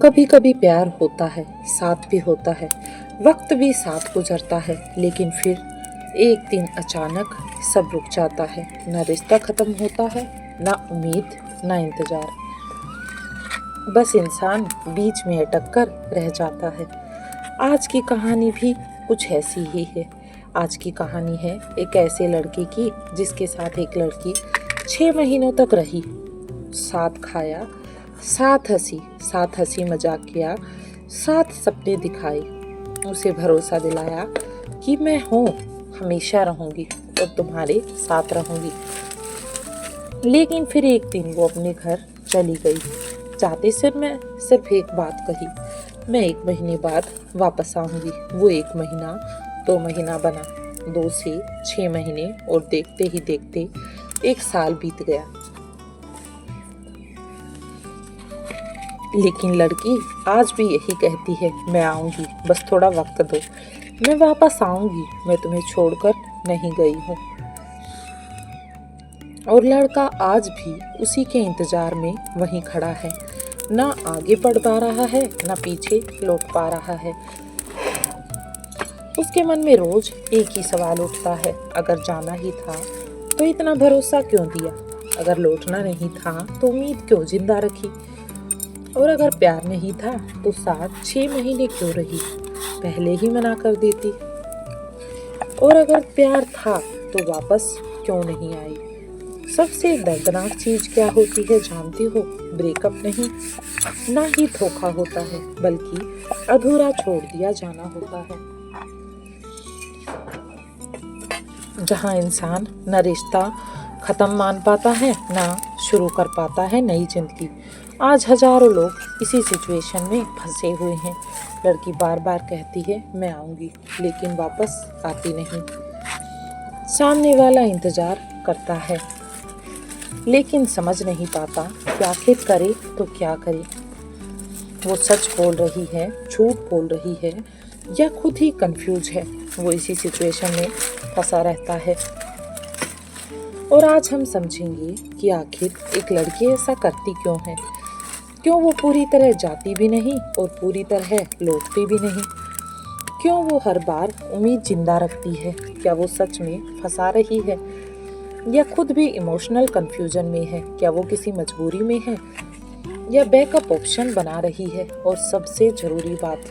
कभी कभी प्यार होता है, साथ भी होता है, वक्त भी साथ गुजरता है, लेकिन फिर एक दिन अचानक सब रुक जाता है। ना रिश्ता खत्म होता है, ना उम्मीद, ना इंतजार। बस इंसान बीच में अटक कर रह जाता है। आज की कहानी भी कुछ ऐसी ही है। आज की कहानी है एक ऐसे लड़के की जिसके साथ एक लड़की 6 महीनों तक रही। साथ खाया, साथ हंसी मजाक किया, साथ सपने दिखाए, उसे भरोसा दिलाया कि मैं हूँ, हमेशा रहूंगी और तुम्हारे साथ रहूंगी। लेकिन फिर एक दिन वो अपने घर चली गई। जाते सिर्फ एक बात कही, मैं 1 महीने बाद वापस आऊंगी। वो 1 महीना 2 महीना बना, 2 से 6 महीने, और देखते ही देखते 1 साल बीत गया। लेकिन लड़की आज भी यही कहती है, मैं आऊंगी, बस थोड़ा वक्त दो, मैं वापस आऊंगी, मैं तुम्हें छोड़कर नहीं गई हूँ। और लड़का आज भी उसी के इंतजार में वहीं खड़ा है, ना आगे बढ़ पा रहा है, ना पीछे लौट पा रहा है। उसके मन में रोज एक ही सवाल उठता है, अगर जाना ही था तो इतना भरोसा क्यों दिया? अगर लौटना नहीं था तो उम्मीद क्यों जिंदा रखी? और अगर प्यार नहीं था तो साथ 6 महीने क्यों रही? पहले ही मना कर देती। और अगर प्यार था तो वापस क्यों नहीं आई? सबसे दर्दनाक चीज क्या होती है जानती हो? ब्रेकअप नहीं, ना ही धोखा होता है, बल्कि अधूरा छोड़ दिया जाना होता है। जहाँ इंसान न रिश्ता खत्म मान पाता है, ना शुरू कर पाता है नई जिंदगी। आज हजारों लोग इसी सिचुएशन में फंसे हुए हैं। लड़की बार बार कहती है, मैं आऊंगी, लेकिन वापस आती नहीं। सामने वाला इंतजार करता है, लेकिन समझ नहीं पाता कि आखिर करे तो क्या करे। वो सच बोल रही है, झूठ बोल रही है, या खुद ही कंफ्यूज है। वो इसी सिचुएशन में फंसा रहता है। और आज हम समझेंगे कि आखिर एक लड़की ऐसा करती क्यों है। क्यों वो पूरी तरह जाती भी नहीं और पूरी तरह लौटती भी नहीं? क्यों वो हर बार उम्मीद जिंदा रखती है? क्या वो सच में फंसा रही है, या खुद भी इमोशनल कंफ्यूजन में है? क्या वो किसी मजबूरी में है, या बैकअप ऑप्शन बना रही है? और सबसे जरूरी बात,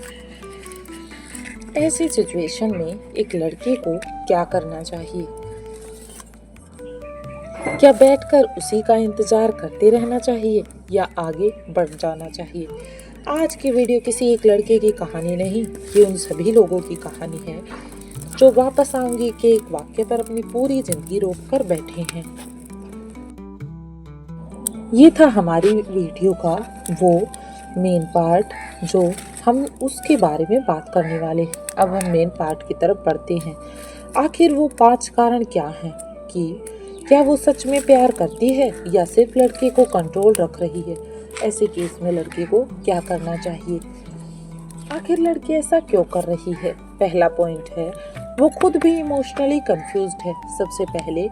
ऐसी सिचुएशन में एक लड़के को क्या करना चाहिए? क्या बैठकर उसी का इंतजार करते रहना चाहिए, या आगे बढ़ जाना चाहिए? आज की वीडियो किसी एक लड़के की कहानी नहीं, ये उन सभी लोगों की कहानी है जो वापस आऊंगी के एक वाक्य पर अपनी पूरी जिंदगी रोक कर बैठे हैं। ये था हमारी वीडियो का वो मेन पार्ट जो हम उसके बारे में बात करने वाले। अब हम मेन पार्ट की तरफ बढ़ते हैं। आखिर वो 5 कारण क्या हैं कि क्या वो सच में प्यार करती है या सिर्फ लड़के को कंट्रोल रख रही है? ऐसे केस में लड़के को क्या करना चाहिए? आखिर लड़की ऐसा क्यों कर रही है? पहला पॉइंट है, वो खुद भी इमोशनली कंफ्यूज्ड है। सबसे पहले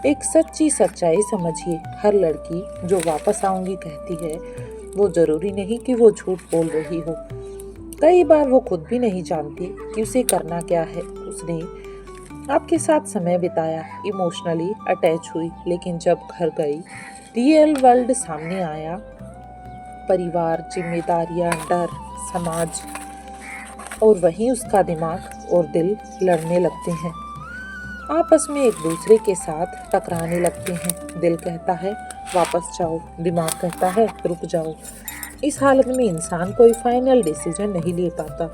एक सच्ची सच्चाई समझिए। हर लड़की जो वापस आऊंगी कहती है, वो जरूरी नहीं कि वो झूठ बोल रही हो। कई बार वो खुद भी नहीं जानती कि उसे करना क्या है। उसने आपके साथ समय बिताया, इमोशनली अटैच हुई, लेकिन जब घर गई, रियल वर्ल्ड सामने आया, परिवार, जिम्मेदारियां, डर, समाज, और वहीं उसका दिमाग और दिल लड़ने लगते हैं। आपस में एक दूसरे के साथ टकराने लगते हैं। दिल कहता है वापस जाओ, दिमाग कहता है रुक जाओ। इस हालत में इंसान कोई फाइनल डिसीजन नहीं ले पाता।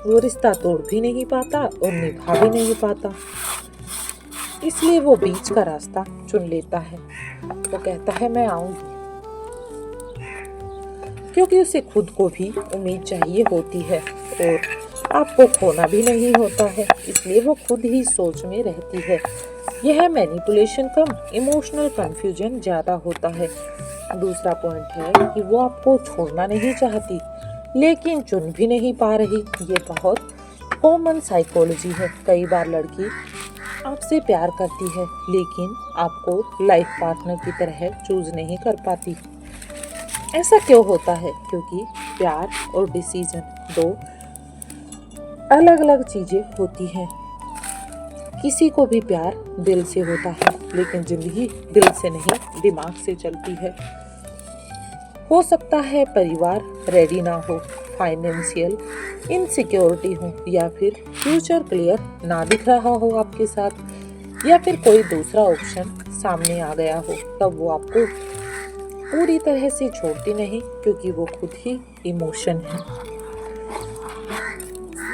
वो रिश्ता तोड़ भी नहीं पाता और निभा भी नहीं पाता। इसलिए वो बीच का रास्ता चुन लेता है। वो कहता है मैं आऊंगी, क्योंकि उसे खुद को भी उम्मीद चाहिए होती है और आपको खोना भी नहीं होता है। इसलिए वो खुद ही सोच में रहती है। यह मैनिपुलेशन कम, इमोशनल कंफ्यूजन ज्यादा होता है। दूसरा पॉइंट है कि वो आपको छोड़ना नहीं चाहती, लेकिन चुन भी नहीं पा रही। ये बहुत कॉमन साइकोलॉजी है। कई बार लड़की आपसे प्यार करती है, लेकिन आपको लाइफ पार्टनर की तरह चूज नहीं कर पाती। ऐसा क्यों होता है? क्योंकि प्यार और डिसीजन दो अलग अलग चीजें होती हैं। किसी को भी प्यार दिल से होता है, लेकिन जिंदगी दिल से नहीं, दिमाग से चलती है। हो सकता है परिवार रेडी ना हो, फाइनेंशियल इनसिक्योरिटी हो, या फिर फ्यूचर क्लियर ना दिख रहा हो आपके साथ, या फिर कोई दूसरा ऑप्शन सामने आ गया हो। तब वो आपको पूरी तरह से छोड़ती नहीं, क्योंकि वो खुद ही इमोशन है,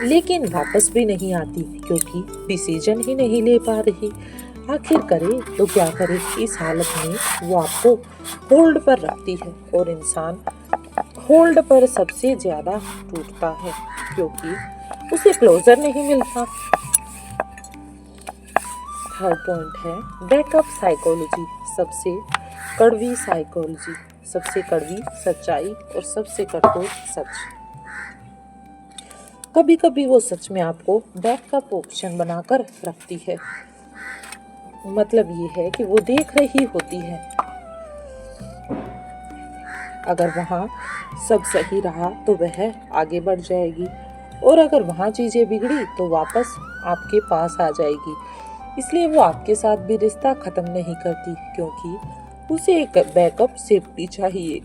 लेकिन वापस भी नहीं आती, क्योंकि डिसीजन ही नहीं ले पा रही। आखिर करे तो क्या करे? इस हालत में वो आपको होल्ड पर रखती है, और इंसान होल्ड पर सबसे ज्यादा टूटता है, क्योंकि उसे क्लोजर नहीं मिलता। थर्ड पॉइंट है बैकअप साइकोलॉजी, सबसे कड़वी साइकोलॉजी, सबसे कड़वी सच्चाई और सबसे कठोर सच। कभी कभी वो सच में आपको बैकअप ऑप्शन बनाकर रखती है। मतलब ये है कि वो देख रही होती है, अगर वहाँ सब सही रहा तो वह आगे बढ़ जाएगी, और अगर वहाँ चीजें बिगड़ी तो वापस आपके पास आ जाएगी। इसलिए वो आपके साथ भी रिश्ता खत्म नहीं करती, क्योंकि उसे एक बैकअप सेफ्टी चाहिए।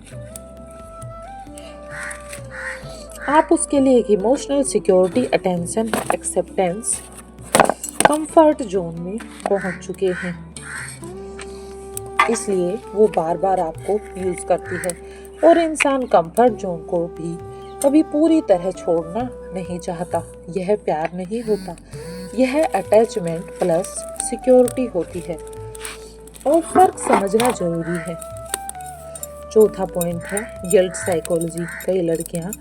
आप उसके लिए एक emotional security, attention, acceptance, comfort zone में पहुंच चुके हैं। इसलिए वो बार बार आपको यूज करती है, और इंसान कंफर्ट जोन को भी कभी पूरी तरह छोड़ना नहीं चाहता। यह प्यार नहीं होता, यह अटैचमेंट प्लस सिक्योरिटी होती है, और फर्क समझना जरूरी है। चौथा पॉइंट है गिल्ट साइकोलॉजी। कई लड़कियां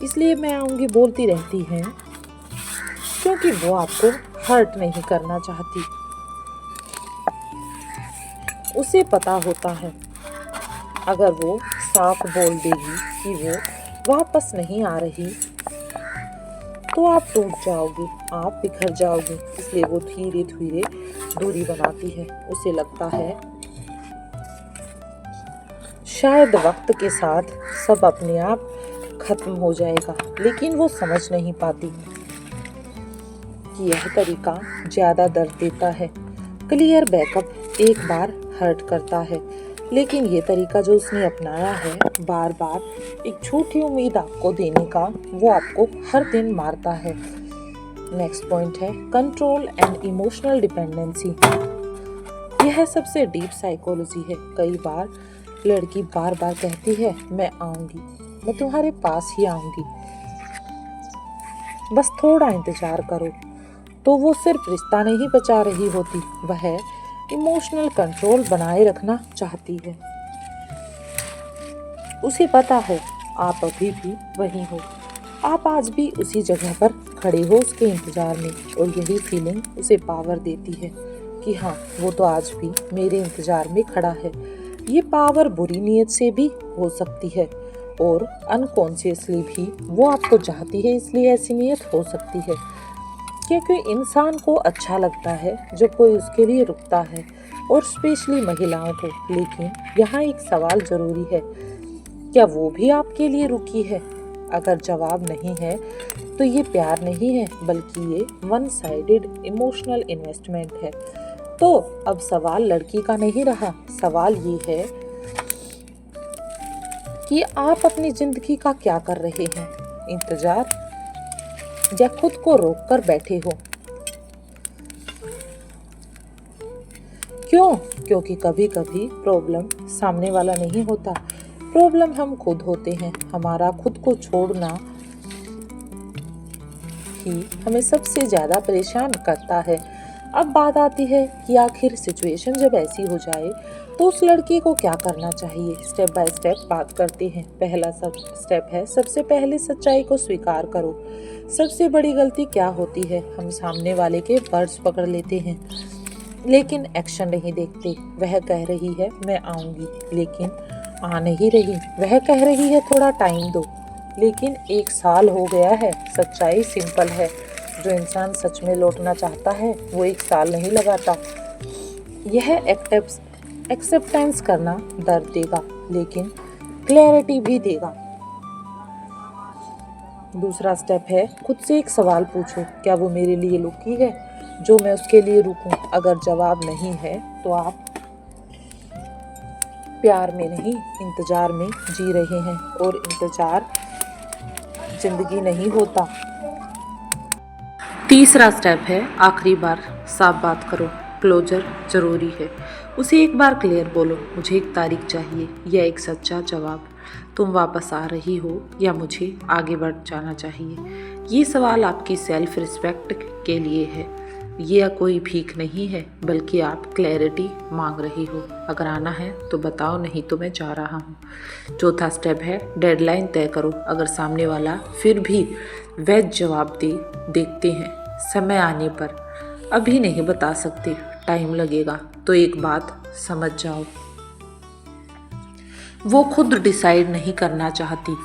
इसलिए मैं आऊंगी बोलती रहती हैं, क्योंकि वो आपको हर्ट नहीं करना चाहती। उसे पता होता है अगर वो साफ बोल देगी कि वो वापस नहीं आ रही, तो आप टूट जाओगे, आप बिखर जाओगे। इसलिए वो धीरे धीरे दूरी बनाती है। उसे लगता है शायद वक्त के साथ सब अपने आप खत्म हो जाएगा, लेकिन वो समझ नहीं पाती कि यह तरीका ज्यादा दर्द देता है। क्लियर बैकअप एक बार हर्ट करता है, लेकिन ये तरीका जो उसने अपनाया है, बार बार एक झूठी उम्मीद आपको देने का, वो आपको हर दिन मारता है। नेक्स्ट पॉइंट है कंट्रोल एंड इमोशनल डिपेंडेंसी। यह सबसे डीप साइकोलॉजी है। कई बार लड़की बार बार कहती है मैं आऊंगी, मैं तुम्हारे पास ही आऊंगी, बस थोड़ा इंतजार करो। तो वो सिर्फ रिश्ता नहीं बचा रही होती, वह इमोशनल कंट्रोल बनाए रखना चाहती है। उसे पता है आप अभी भी वहीं हो, आप आज भी उसी जगह पर खड़े हो उसके इंतजार में, और यही फीलिंग उसे पावर देती है कि हाँ, वो तो आज भी मेरे इंतजार में खड़ा है। ये पावर बुरी नीयत से भी हो सकती है, और अनकॉन्शियसली भी वो आपको चाहती है, इसलिए ऐसी नीयत हो सकती है। क्योंकि इंसान को अच्छा लगता है जब कोई उसके लिए रुकता है, और स्पेशली महिलाओं को। लेकिन यहाँ एक सवाल जरूरी है, क्या वो भी आपके लिए रुकी है? अगर जवाब नहीं है तो ये प्यार नहीं है, बल्कि ये वन साइडेड इमोशनल इन्वेस्टमेंट है। तो अब सवाल लड़की का नहीं रहा, सवाल ये है कि आप अपनी जिंदगी का क्या कर रहे हैं? इंतजार या खुद को रोक कर बैठे हो? क्यों? क्योंकि कभी कभी प्रॉब्लम सामने वाला नहीं होता, प्रॉब्लम हम खुद होते हैं। हमारा खुद को छोड़ना ही हमें सबसे ज्यादा परेशान करता है। अब बात आती है कि आखिर सिचुएशन जब ऐसी हो जाए तो उस लड़की को क्या करना चाहिए। स्टेप बाय स्टेप बात करते हैं। पहला स्टेप है, सबसे पहले सच्चाई को स्वीकार करो। सबसे बड़ी गलती क्या होती है? हम सामने वाले के वर्ड्स पकड़ लेते हैं, लेकिन एक्शन नहीं देखते। वह कह रही है मैं आऊंगी, लेकिन आ नहीं रही। वह कह रही है थोड़ा टाइम दो, लेकिन 1 साल हो गया है। सच्चाई सिंपल है, जो इंसान सच में लौटना चाहता है वो 1 साल नहीं लगाता। यह एक्सेप्टेंस करना दर्द देगा, लेकिन क्लैरिटी भी देगा। दूसरा स्टेप है, खुद से एक सवाल पूछो, क्या वो मेरे लिए लुकी है जो मैं उसके लिए रुकूं? अगर जवाब नहीं है तो आप प्यार में नहीं, इंतजार में जी रहे हैं, और इंतजार जिंदगी नहीं होता। तीसरा स्टेप है, आखिरी बार साफ बात करो। क्लोजर जरूरी है। उसे एक बार क्लियर बोलो, मुझे एक तारीख चाहिए या एक सच्चा जवाब। तुम वापस आ रही हो या मुझे आगे बढ़ जाना चाहिए। ये सवाल आपकी सेल्फ रिस्पेक्ट के लिए है। यह कोई भीख नहीं है, बल्कि आप क्लैरिटी मांग रही हो। अगर आना है तो बताओ, नहीं तो मैं जा रहा हूँ। चौथा स्टेप है, डेडलाइन तय करो। अगर सामने वाला फिर भी वैध जवाब देखते हैं समय आने पर, अभी नहीं बता सकते, टाइम लगेगा, तो एक बात समझ जाओ, वो खुद डिसाइड नहीं करना चाहती।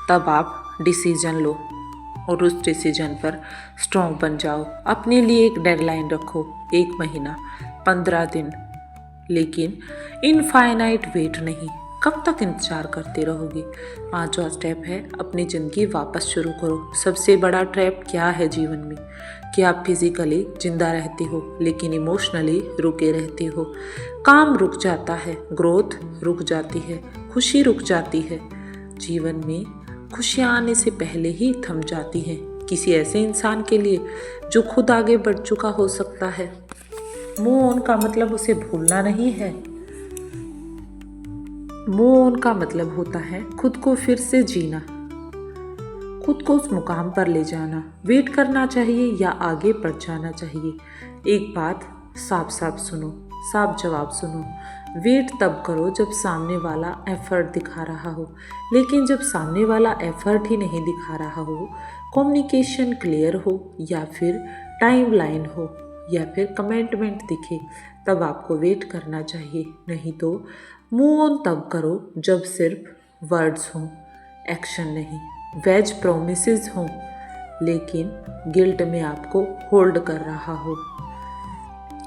तब आप डिसीजन लो और उस डिसीजन पर स्ट्रॉन्ग बन जाओ। अपने लिए एक डेडलाइन रखो, 1 महीना, 15 दिन, लेकिन इनफाइनाइट वेट नहीं। कब तक इंतजार करते रहोगे? 5वां स्टेप है, अपनी ज़िंदगी वापस शुरू करो। सबसे बड़ा ट्रैप क्या है जीवन में? कि आप फिजिकली जिंदा रहते हो लेकिन इमोशनली रुके रहते हो। काम रुक जाता है, ग्रोथ रुक जाती है, खुशी रुक जाती है। जीवन में खुशियाँ आने से पहले ही थम जाती हैं, किसी ऐसे इंसान के लिए जो खुद आगे बढ़ चुका हो सकता है। मूव ऑन का मतलब उसे भूलना नहीं है। मूव ऑन का मतलब होता है खुद को फिर से जीना, खुद को उस मुकाम पर ले जाना। वेट करना चाहिए या आगे बढ़ जाना चाहिए? एक बात साफ साफ सुनो, साफ जवाब सुनो। वेट तब करो जब सामने वाला एफर्ट दिखा रहा हो, लेकिन जब सामने वाला एफर्ट ही नहीं दिखा रहा हो, कम्युनिकेशन क्लियर हो, या फिर टाइमलाइन हो, या फिर कमिटमेंट दिखे, तब आपको वेट करना चाहिए। नहीं तो मूव ऑन तब करो जब सिर्फ वर्ड्स हों, एक्शन नहीं। वेज प्रोमिसेस हों, लेकिन गिल्ट में आपको होल्ड कर रहा हो।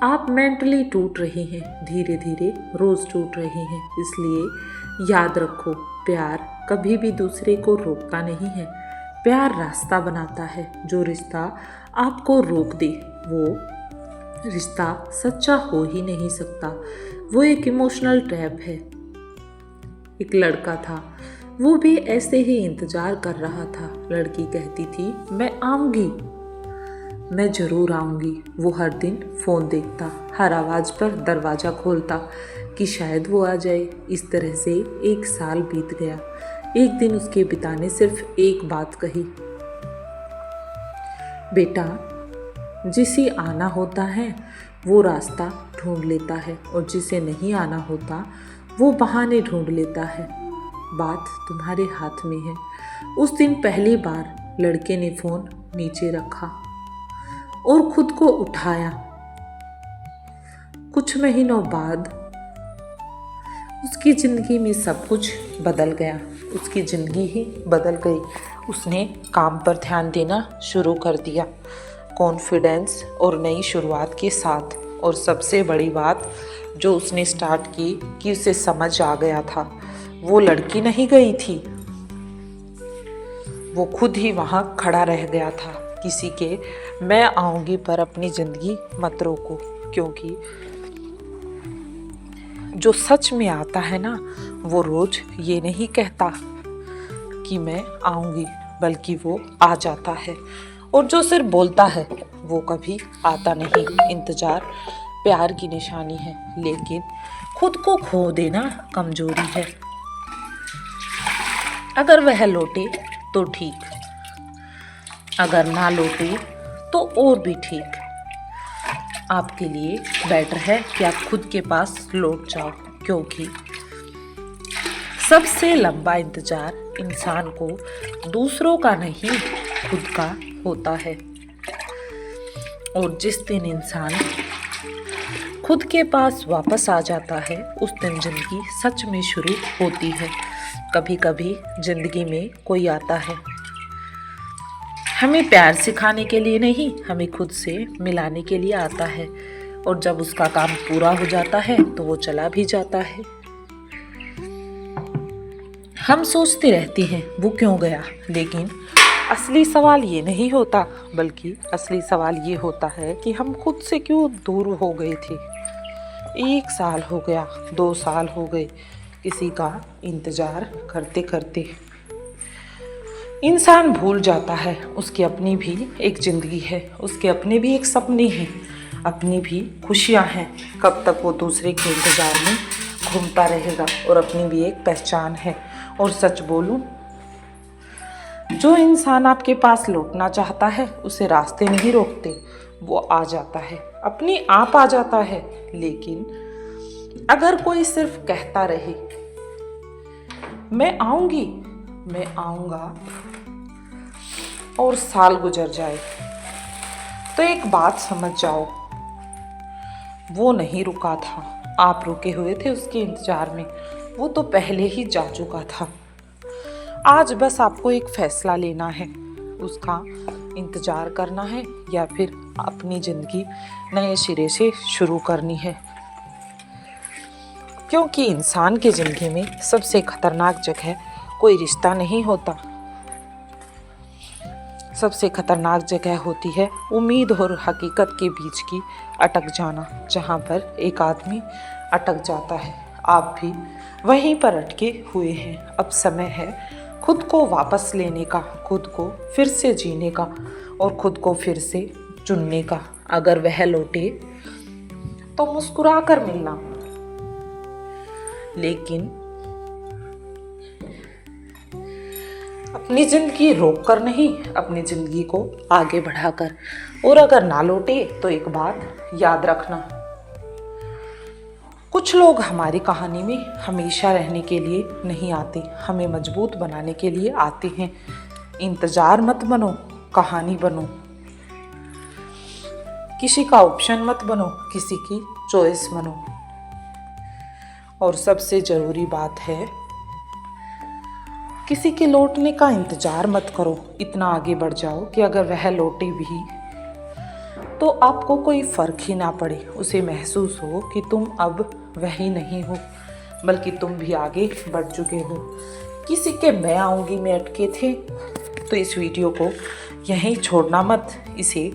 आप मेंटली टूट रहे हैं, धीरे धीरे रोज टूट रहे हैं। इसलिए याद रखो, प्यार कभी भी दूसरे को रोकता नहीं है, प्यार रास्ता बनाता है। जो रिश्ता आपको रोक दे वो रिश्ता सच्चा हो ही नहीं सकता। वो एक इमोशनल ट्रैप है। एक लड़का था, वो भी ऐसे ही इंतजार कर रहा था। लड़की कहती थी, मैं आऊंगी, मैं जरूर आऊंगी। वो हर दिन फ़ोन देखता, हर आवाज़ पर दरवाज़ा खोलता कि शायद वो आ जाए। इस तरह से 1 साल बीत गया। एक दिन उसके पिता ने सिर्फ एक बात कही, बेटा, जिसे आना होता है वो रास्ता ढूंढ लेता है, और जिसे नहीं आना होता वो बहाने ढूंढ लेता है। बात तुम्हारे हाथ में है। उस दिन पहली बार लड़के ने फ़ोन नीचे रखा और खुद को उठाया। कुछ महीनों बाद उसकी ज़िंदगी में सब कुछ बदल गया। उसकी ज़िंदगी ही बदल गई। उसने काम पर ध्यान देना शुरू कर दिया, कॉन्फिडेंस और नई शुरुआत के साथ। और सबसे बड़ी बात जो उसने स्टार्ट की कि उसे समझ आ गया था, वो लड़की नहीं गई थी, वो खुद ही वहाँ खड़ा रह गया था। किसी के मैं आऊँगी पर अपनी ज़िंदगी मत रोको, क्योंकि जो सच में आता है ना, वो रोज़ ये नहीं कहता कि मैं आऊँगी, बल्कि वो आ जाता है। और जो सिर्फ बोलता है वो कभी आता नहीं। इंतज़ार प्यार की निशानी है, लेकिन खुद को खो देना कमजोरी है। अगर वह लौटे तो ठीक, अगर ना लौटे तो और भी ठीक। आपके लिए बेटर है कि आप खुद के पास लौट जाओ, क्योंकि सबसे लंबा इंतजार इंसान को दूसरों का नहीं, खुद का होता है। और जिस दिन इंसान खुद के पास वापस आ जाता है, उस दिन जिंदगी सच में शुरू होती है। कभी कभी जिंदगी में कोई आता है हमें प्यार सिखाने के लिए नहीं, हमें खुद से मिलाने के लिए आता है। और जब उसका काम पूरा हो जाता है तो वो चला भी जाता है। हम सोचते रहते हैं वो क्यों गया, लेकिन असली सवाल ये नहीं होता, बल्कि असली सवाल ये होता है कि हम खुद से क्यों दूर हो गए थे। 1 साल हो गया, 2 साल हो गए, किसी का इंतज़ार करते करते इंसान भूल जाता है उसकी अपनी भी एक ज़िंदगी है, उसके अपने भी एक सपने हैं, अपनी भी खुशियाँ हैं। कब तक वो दूसरे के इंतज़ार में घूमता रहेगा, और अपनी भी एक पहचान है। और सच बोलूं, जो इंसान आपके पास लौटना चाहता है उसे रास्ते नहीं रोकते, वो आ जाता है, अपने आप आ जाता है। लेकिन अगर कोई सिर्फ कहता रहे मैं आऊंगी, मैं आऊंगा, और साल गुजर जाए, तो एक बात समझ जाओ, वो नहीं रुका था, आप रुके हुए थे उसके इंतजार में। वो तो पहले ही जा चुका था। आज बस आपको एक फैसला लेना है, उसका इंतजार करना है या फिर अपनी ज़िंदगी नए सिरे से शुरू करनी है। क्योंकि इंसान की ज़िंदगी में सबसे खतरनाक जगह कोई रिश्ता नहीं होता, सबसे खतरनाक जगह होती है उम्मीद और हकीकत के बीच की अटक जाना। जहाँ पर एक आदमी अटक जाता है, आप भी वहीं पर अटके हुए हैं। अब समय है खुद को वापस लेने का, खुद को फिर से जीने का, और खुद को फिर से चुनने का। अगर वह लौटे तो मुस्कुरा कर मिलना, लेकिन अपनी ज़िंदगी रोक कर नहीं, अपनी ज़िंदगी को आगे बढ़ाकर। और अगर ना लौटे तो एक बात याद रखना, कुछ लोग हमारी कहानी में हमेशा रहने के लिए नहीं आते, हमें मजबूत बनाने के लिए आते हैं। इंतज़ार मत बनो, कहानी बनो। किसी का ऑप्शन मत बनो, किसी की चॉइस बनो। और सबसे ज़रूरी बात है, किसी के लौटने का इंतज़ार मत करो। इतना आगे बढ़ जाओ कि अगर वह लौटे भी तो आपको कोई फ़र्क ही ना पड़े, उसे महसूस हो कि तुम अब वही नहीं हो, बल्कि तुम भी आगे बढ़ चुके हो। किसी के मैं आऊँगी में अटके थे तो इस वीडियो को यहीं छोड़ना मत, इसे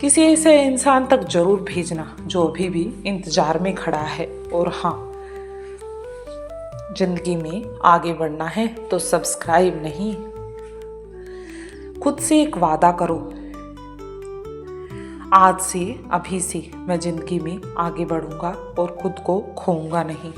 किसी ऐसे इंसान तक ज़रूर भेजना जो अभी भी इंतज़ार में खड़ा है। और हाँ, ज़िंदगी में आगे बढ़ना है तो सब्सक्राइब नहीं, खुद से एक वादा करो, आज से, अभी से मैं ज़िंदगी में आगे बढ़ूंगा और खुद को खोऊंगा नहीं।